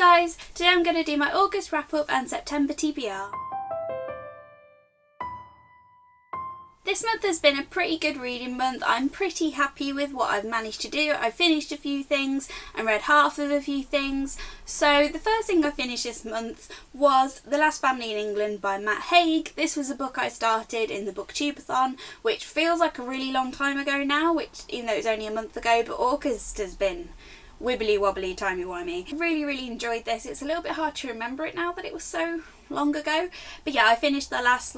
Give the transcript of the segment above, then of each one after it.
guys, today I'm going to do my August wrap up and September TBR. This month has been a pretty good reading month. I'm pretty happy with what I've managed to do. I finished a few things and read half of a few things. So the first thing I finished this month was The Last Family in England by Matt Haig. This was a book I started in the BookTubeathon, which feels like a really long time ago now, which even though it was only a month ago, but August has been wibbly wobbly, timey-wimey. Really enjoyed this. It's a little bit hard to remember it now that it was so long ago. But yeah, I finished the last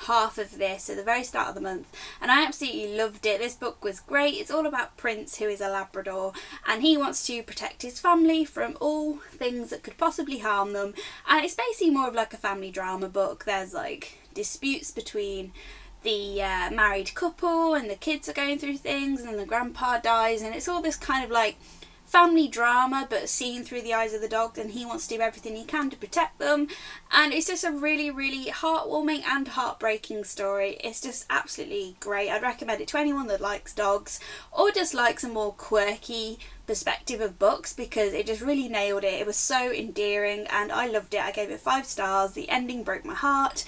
half of this at the very start of the month and I absolutely loved it. This book was great. It's all about Prince, who is a Labrador, and he wants to protect his family from all things that could possibly harm them, and it's basically more of like a family drama book. There's like disputes between the married couple and the kids are going through things and then the grandpa dies, and it's all this kind of like family drama but seen through the eyes of the dog, and he wants to do everything he can to protect them, and it's just a really heartwarming and heartbreaking story. It's just absolutely great. I'd recommend it to anyone that likes dogs or just likes a more quirky perspective of books, because it just really nailed it. It was so endearing and I loved it. I gave it 5 stars. The ending broke my heart.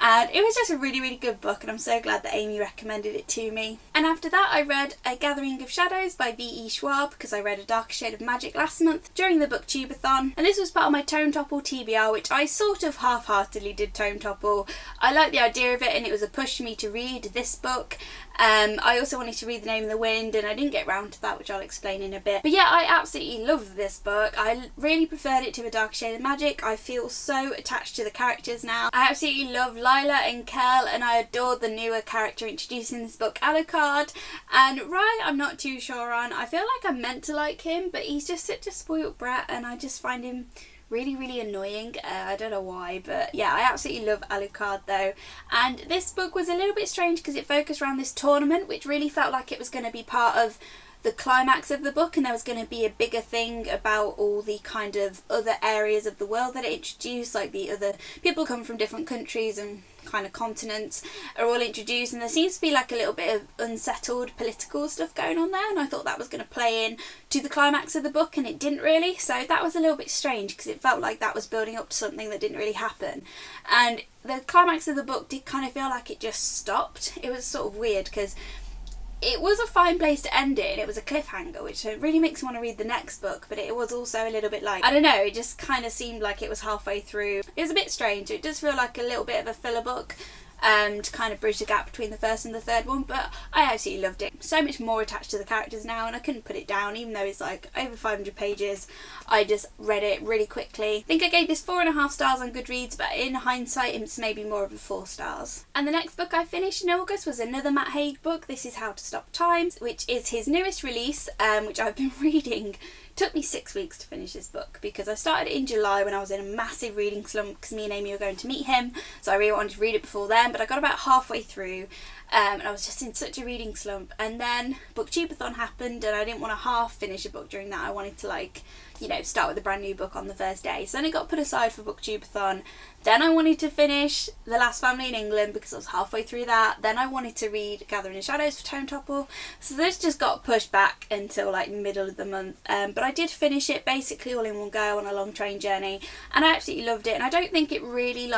And it was just a really good book, and I'm so glad that Amy recommended it to me. And after that I read A Gathering of Shadows by V.E. Schwab, because I read A Darker Shade of Magic last month during the BookTubeathon, and this was part of my Tome Topple TBR, which I sort of half-heartedly did Tome Topple. I liked the idea of it and it was a push for me to read this book. I also wanted to read The Name of the Wind and I didn't get round to that, which I'll explain in a bit. But yeah, I absolutely loved this book. I really preferred it to A Darker Shade of Magic. I feel so attached to the characters now. I absolutely love Lila and Kel, and I adored the newer character introduced in this book, Alucard. And Rye, I'm not too sure on. I feel like I'm meant to like him, but he's just such a spoiled brat and I just find him really annoying. I don't know why, but yeah, I absolutely love Alucard though. And this book was a little bit strange because it focused around this tournament, which really felt like it was going to be part of the climax of the book, and there was going to be a bigger thing about all the kind of other areas of the world that it introduced, like the other people come from different countries and kind of continents are all introduced, and there seems to be like a little bit of unsettled political stuff going on there, and I thought that was going to play in to the climax of the book and it didn't really, so that was a little bit strange because it felt like that was building up to something that didn't really happen. And the climax of the book did kind of feel like it just stopped. It was sort of weird because it was a fine place to end it and it was a cliffhanger, which really makes me want to read the next book, but it was also a little bit like, I don't know, it just kind of seemed like it was halfway through. It was a bit strange. It does feel like a little bit of a filler book to kind of bridge the gap between the first and the third one, but I absolutely loved it. So much more attached to the characters now and I couldn't put it down, even though it's like over 500 pages. I just read it really quickly. I think I gave this 4.5 stars on Goodreads, but in hindsight it's maybe more of a 4 stars. And the next book I finished in August was another Matt Haig book. This is How to Stop Time, which is his newest release, which I've been reading. Took me 6 weeks to finish this book because I started it in July when I was in a massive reading slump because me and Amy were going to meet him, so I really wanted to read it before then, but I got about halfway through and I was just in such a reading slump, and then BookTubeathon happened and I didn't want to half finish a book during that. I wanted to start with a brand new book on the first day, so then it got put aside for BookTubeathon. Then I wanted to finish The Last Family in England because I was halfway through that. Then I wanted to read Gathering of Shadows for Tome Topple, so this just got pushed back until like middle of the month, but I did finish it basically all in one go on a long train journey and I absolutely loved it. And I don't think it really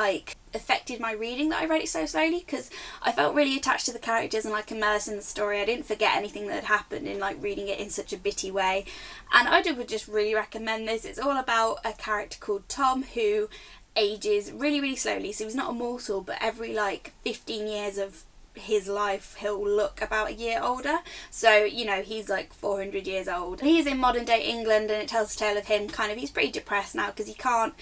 affected my reading that I read it so slowly, because I felt really attached to the characters and immersed in the story. I didn't forget anything that had happened in reading it in such a bitty way, and I would just really recommend this. It's all about a character called Tom who ages really slowly, so he's not immortal, but every 15 years of his life he'll look about a year older, so he's 400 years old. He's in modern day England and it tells the tale of him he's pretty depressed now because he can't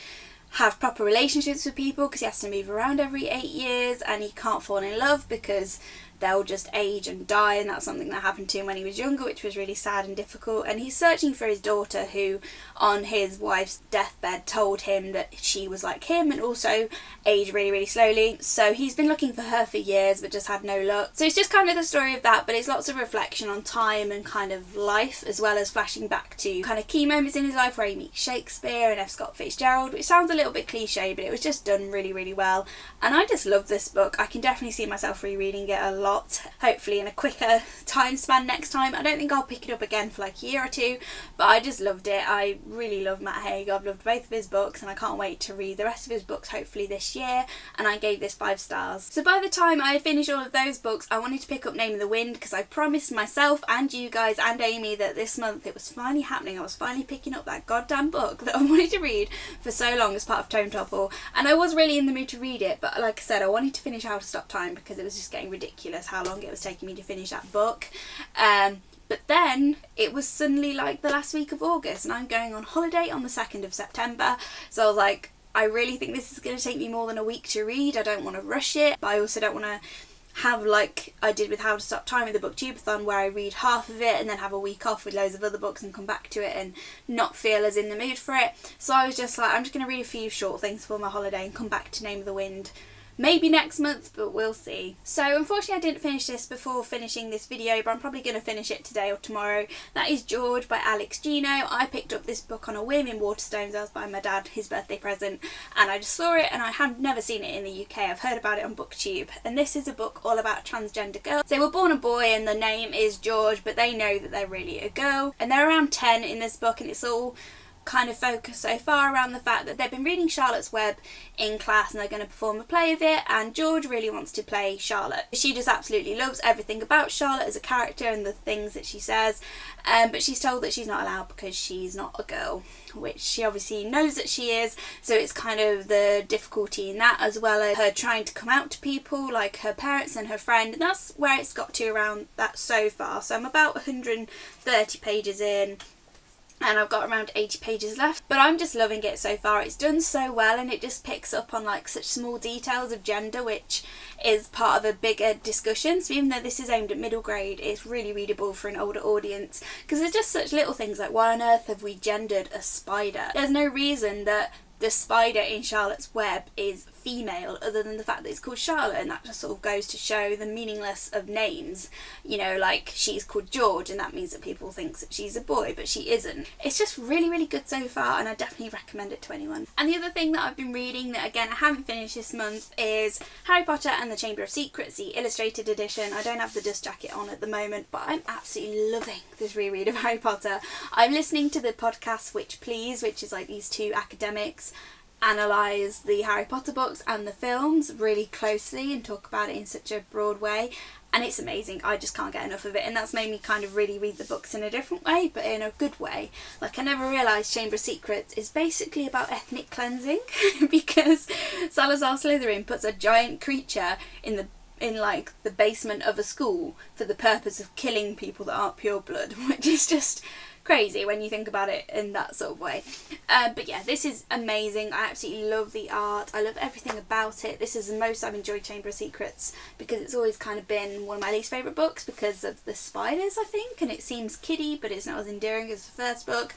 have proper relationships with people because he has to move around every 8 years, and he can't fall in love because they'll just age and die, and that's something that happened to him when he was younger, which was really sad and difficult. And he's searching for his daughter, who on his wife's deathbed told him that she was like him and also aged really slowly, so he's been looking for her for years but just had no luck. So it's just kind of the story of that, but it's lots of reflection on time and kind of life, as well as flashing back to kind of key moments in his life where he meets Shakespeare and F. Scott Fitzgerald, which sounds a little bit cliche, but it was just done really well, and I just love this book. I can definitely see myself rereading it a lot lot, hopefully in a quicker time span next time. I don't think I'll pick it up again for like a year or two, but I just loved it. I really love Matt Haig. I've loved both of his books and I can't wait to read the rest of his books hopefully this year, and I gave this 5 stars. So by the time I had finished all of those books, I wanted to pick up Name of the Wind because I promised myself and you guys and Amy that this month it was finally happening. I was finally picking up that goddamn book that I wanted to read for so long as part of Tome Topple, and I was really in the mood to read it, but like I said, I wanted to finish How to Stop Time because it was just getting ridiculous how long it was taking me to finish that book. But then it was suddenly like the last week of August and I'm going on holiday on the 2nd of September, so I was like, I really think this is going to take me more than a week to read. I don't want to rush it, but I also don't want to have like I did with How to Stop Time with the Booktubeathon, where I read half of it and then have a week off with loads of other books and come back to it and not feel as in the mood for it. So I was just like, I'm just going to read a few short things for my holiday and come back to Name of the Wind maybe next month, but we'll see. So unfortunately I didn't finish this before finishing this video, but I'm probably going to finish it today or tomorrow. That is George by Alex Gino. I picked up this book on a whim in Waterstones. I was buying my dad his birthday present and I just saw it, and I had never seen it in the UK. I've heard about it on BookTube, and this is a book all about transgender girls. They were born a boy and the name is George, but they know that they're really a girl, and they're around 10 in this book, and it's all kind of focused so far around the fact that they've been reading Charlotte's Web in class and they're going to perform a play of it, and George really wants to play Charlotte. She just absolutely loves everything about Charlotte as a character and the things that she says, but she's told that she's not allowed because she's not a girl, which she obviously knows that she is, so it's kind of the difficulty in that, as well as her trying to come out to people like her parents and her friend, and that's where it's got to around that so far. So I'm about 130 pages in and I've got around 80 pages left, but I'm just loving it so far. It's done so well and it just picks up on like such small details of gender, which is part of a bigger discussion. So even though this is aimed at middle grade, it's really readable for an older audience because there's just such little things like, why on earth have we gendered a spider? There's no reason that the spider in Charlotte's Web is female other than the fact that it's called Charlotte, and that just sort of goes to show the meaningless of names. You know, like she's called George and that means that people think that she's a boy, but she isn't. It's just really, really good so far and I definitely recommend it to anyone. And the other thing that I've been reading that again I haven't finished this month is Harry Potter and the Chamber of Secrets, the illustrated edition. I don't have the dust jacket on at the moment, but I'm absolutely loving this reread of Harry Potter. I'm listening to the podcast Witch Please, which is like these two academics analyse the Harry Potter books and the films really closely and talk about it in such a broad way, and it's amazing. I just can't get enough of it, and that's made me kind of really read the books in a different way, but in a good way. Like I never realised Chamber of Secrets is basically about ethnic cleansing because Salazar Slytherin puts a giant creature in like the basement of a school for the purpose of killing people that aren't pureblood, which is just crazy when you think about it in that sort of way. But yeah, this is amazing. I absolutely love the art. I love everything about it. This is the most I've enjoyed Chamber of Secrets because it's always kind of been one of my least favourite books because of the spiders, I think, and it seems kiddie but it's not as endearing as the first book.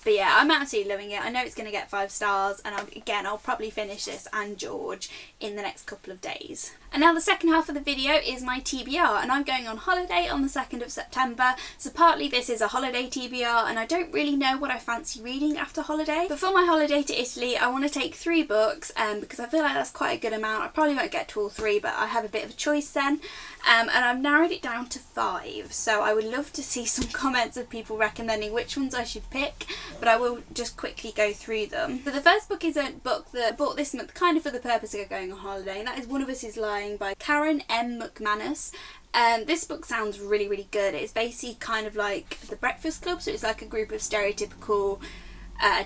But yeah, I'm absolutely loving it. I know it's going to get 5 stars, and I'll probably finish this and George in the next couple of days. And now the second half of the video is my TBR, and I'm going on holiday on the 2nd of September, so partly this is a holiday TBR, and I don't really know what I fancy reading after holiday. But for my holiday to Italy, I want to take 3 books, because I feel like that's quite a good amount. I probably won't get to all 3, but I have a bit of a choice then. And I've narrowed it down to 5, so I would love to see some comments of people recommending which ones I should pick, but I will just quickly go through them. So the first book is a book that I bought this month kind of for the purpose of going on holiday, and that is One of Us is Lying by Karen M. McManus. This book sounds really, really good. It's basically kind of like The Breakfast Club, so it's like a group of stereotypical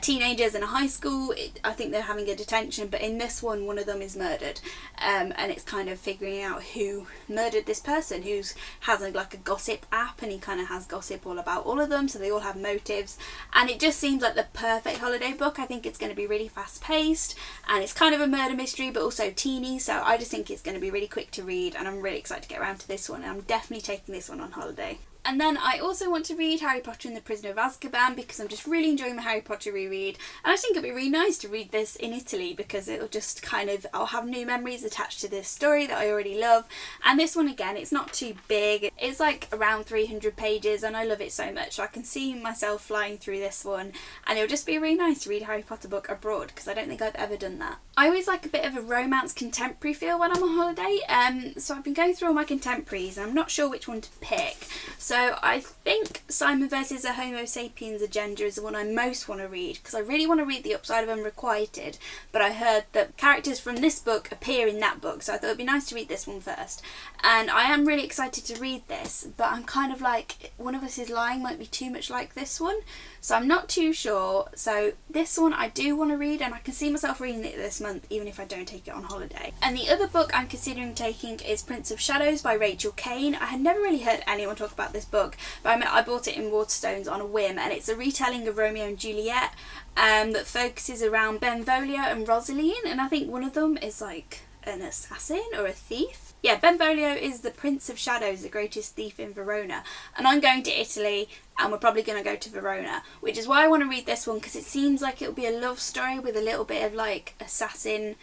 teenagers in a high school. I think they're having a detention, but in this one of them is murdered, and it's kind of figuring out who murdered this person, who has like a gossip app, and he kind of has gossip all about all of them, so they all have motives, and it just seems like the perfect holiday book. I think it's going to be really fast paced, and it's kind of a murder mystery but also teeny, so I just think it's going to be really quick to read, and I'm really excited to get around to this one, and I'm definitely taking this one on holiday. And then I also want to read Harry Potter and the Prisoner of Azkaban because I'm just really enjoying my Harry Potter reread, and I think it'd be really nice to read this in Italy because it'll just kind of, I'll have new memories attached to this story that I already love. And this one again, it's not too big, it's like around 300 pages and I love it so much, so I can see myself flying through this one, and it'll just be really nice to read a Harry Potter book abroad because I don't think I've ever done that. I always like a bit of a romance contemporary feel when I'm on holiday, so I've been going through all my contemporaries and I'm not sure which one to pick. So I think Simon vs. a Homo Sapiens Agenda is the one I most want to read because I really want to read The Upside of Unrequited, but I heard that characters from this book appear in that book, so I thought it'd be nice to read this one first. And I am really excited to read this, but I'm kind of like, One of Us is Lying might be too much like this one, so I'm not too sure. So this one I do want to read and I can see myself reading it this month even if I don't take it on holiday. And the other book I'm considering taking is Prince of Shadows by Rachel Caine. I had never really heard anyone talk about this book, but I bought it in Waterstones on a whim, and it's a retelling of Romeo and Juliet that focuses around Benvolio and Rosaline, and I think one of them is like an assassin or a thief. Yeah, Benvolio is the Prince of Shadows, the greatest thief in Verona, and I'm going to Italy and we're probably going to go to Verona, which is why I want to read this one because it seems like it'll be a love story with a little bit of like assassin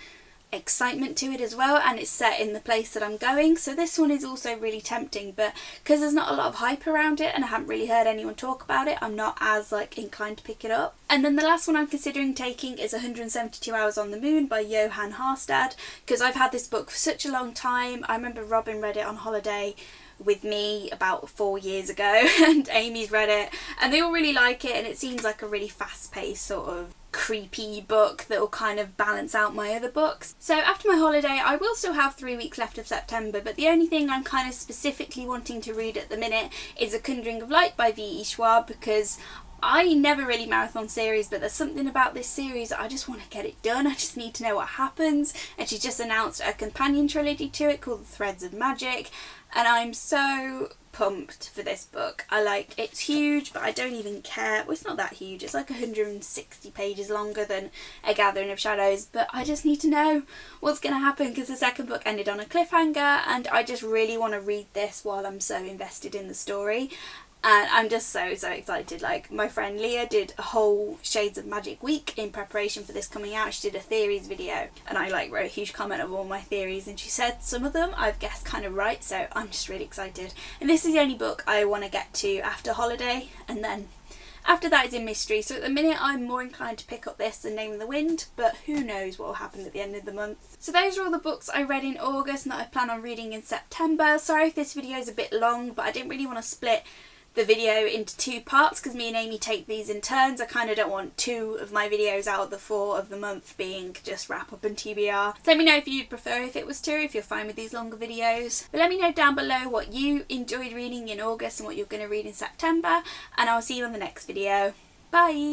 excitement to it as well, and it's set in the place that I'm going, so this one is also really tempting, but because there's not a lot of hype around it and I haven't really heard anyone talk about it, I'm not as like inclined to pick it up. And then the last one I'm considering taking is 172 Hours on the Moon by Johan Harstad, because I've had this book for such a long time. I remember Robin read it on holiday with me about 4 years ago and Amy's read it and they all really like it, and it seems like a really fast-paced sort of creepy book that will kind of balance out my other books. So after my holiday I will still have 3 weeks left of September, but the only thing I'm kind of specifically wanting to read at the minute is A Conjuring of Light by V.E. Schwab, because I never really marathon series, but there's something about this series that I just want to get it done. I just need to know what happens, and she just announced a companion trilogy to it called The Threads of Magic, and I'm so pumped for this book. It's huge, but I don't even care. Well, it's not that huge, it's like 160 pages longer than A Gathering of Shadows, but I just need to know what's going to happen because the second book ended on a cliffhanger and I just really want to read this while I'm so invested in the story. And I'm just so excited. Like, my friend Leah did a whole Shades of Magic week in preparation for this coming out. She did a theories video and I wrote a huge comment of all my theories, and she said some of them I've guessed kind of right, so I'm just really excited. And this is the only book I want to get to after holiday, and then after that is in mystery. So at the minute I'm more inclined to pick up this than Name of the Wind, but who knows what will happen at the end of the month. So those are all the books I read in August and that I plan on reading in September. Sorry if this video is a bit long, but I didn't really want to split the video into 2 parts because me and Amy take these in turns. I kind of don't want 2 of my videos out of the 4 of the month being just wrap up and TBR. So let me know if you'd prefer if it was 2, if you're fine with these longer videos. But let me know down below what you enjoyed reading in August and what you're going to read in September, and I'll see you on the next video. Bye!